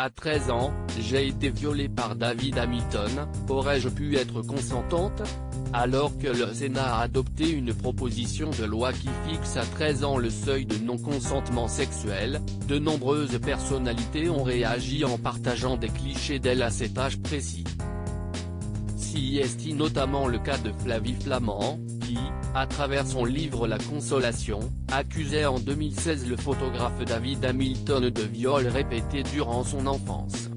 À 13 ans, j'ai été violée par David Hamilton, aurais-je pu être consentante ? Alors que le Sénat a adopté une proposition de loi qui fixe à 13 ans le seuil de non-consentement sexuel, de nombreuses personnalités ont réagi en partageant des clichés d'elle à cet âge précis. CIST notamment le cas de Flavie Flament, qui, à travers son livre La Consolation, accusait en 2016 le photographe David Hamilton de viol répété durant son enfance.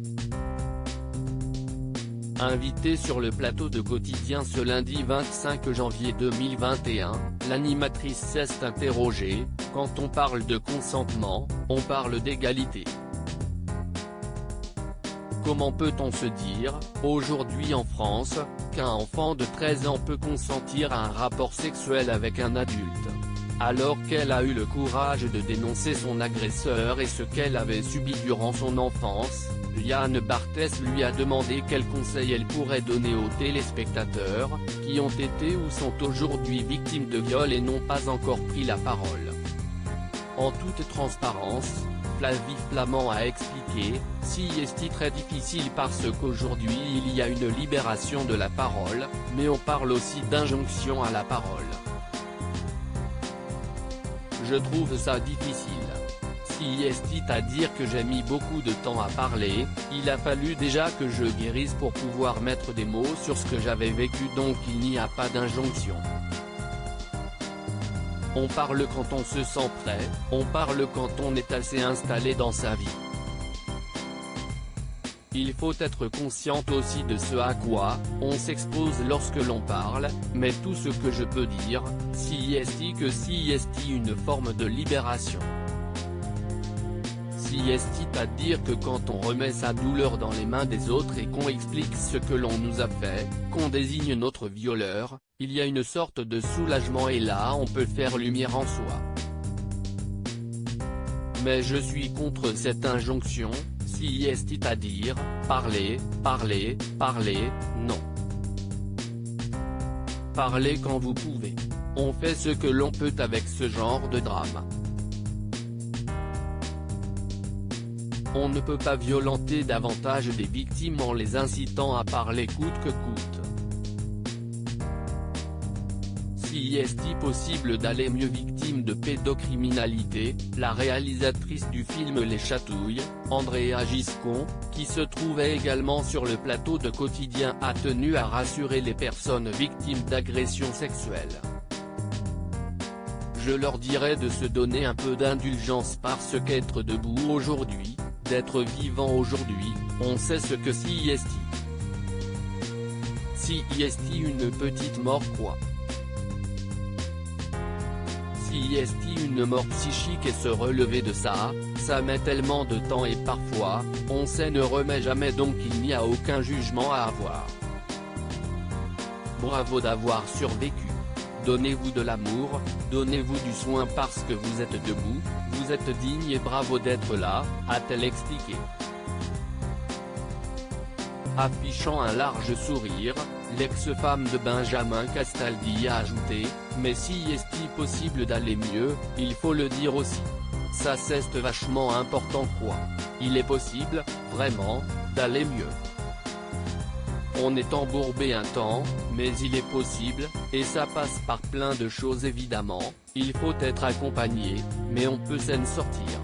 Invitée sur le plateau de Quotidien ce lundi 25 janvier 2021, l'animatrice s'est interrogée, quand on parle de consentement, on parle d'égalité. Comment peut-on se dire, aujourd'hui en France, qu'un enfant de 13 ans peut consentir à un rapport sexuel avec un adulte ? Alors qu'elle a eu le courage de dénoncer son agresseur et ce qu'elle avait subi durant son enfance, Liane Barthès lui a demandé quels conseils elle pourrait donner aux téléspectateurs, qui ont été ou sont aujourd'hui victimes de viol et n'ont pas encore pris la parole. En toute transparence, Flavie Flament a expliqué, CIST très difficile parce qu'aujourd'hui il y a une libération de la parole, mais on parle aussi d'injonction à la parole. Je trouve ça difficile. CIST à dire que j'ai mis beaucoup de temps à parler, il a fallu déjà que je guérisse pour pouvoir mettre des mots sur ce que j'avais vécu, donc il n'y a pas d'injonction. On parle quand on se sent prêt, on parle quand on est assez installé dans sa vie. Il faut être consciente aussi de ce à quoi on s'expose lorsque l'on parle, mais tout ce que je peux dire, CIST une forme de libération. CIST à dire que quand on remet sa douleur dans les mains des autres et qu'on explique ce que l'on nous a fait, qu'on désigne notre violeur, il y a une sorte de soulagement et là on peut faire lumière en soi. Mais je suis contre cette injonction, CIST à dire, parlez, parlez, parlez, non. Parlez quand vous pouvez. On fait ce que l'on peut avec ce genre de drame. On ne peut pas violenter davantage des victimes en les incitant à parler coûte que coûte. CIST possible d'aller mieux victime de pédocriminalité, la réalisatrice du film Les Chatouilles, Andrea Giscon, qui se trouvait également sur le plateau de Quotidien a tenu à rassurer les personnes victimes d'agressions sexuelles. Je leur dirais de se donner un peu d'indulgence parce qu'être debout aujourd'hui, d'être vivant aujourd'hui, on sait ce que CIST. CIST une petite mort quoi. CIST une mort psychique et se relever de ça met tellement de temps et parfois, on sait ne remet jamais donc il n'y a aucun jugement à avoir. Bravo d'avoir survécu. Donnez-vous de l'amour, donnez-vous du soin parce que vous êtes debout, vous êtes digne et bravo d'être là, a-t-elle expliqué. Affichant un large sourire, l'ex-femme de Benjamin Castaldi a ajouté, mais si est-il possible d'aller mieux, il faut le dire aussi. Ça c'est vachement important quoi. Il est possible, vraiment, d'aller mieux. On est embourbé un temps, mais il est possible, et ça passe par plein de choses évidemment, il faut être accompagné, mais on peut s'en sortir.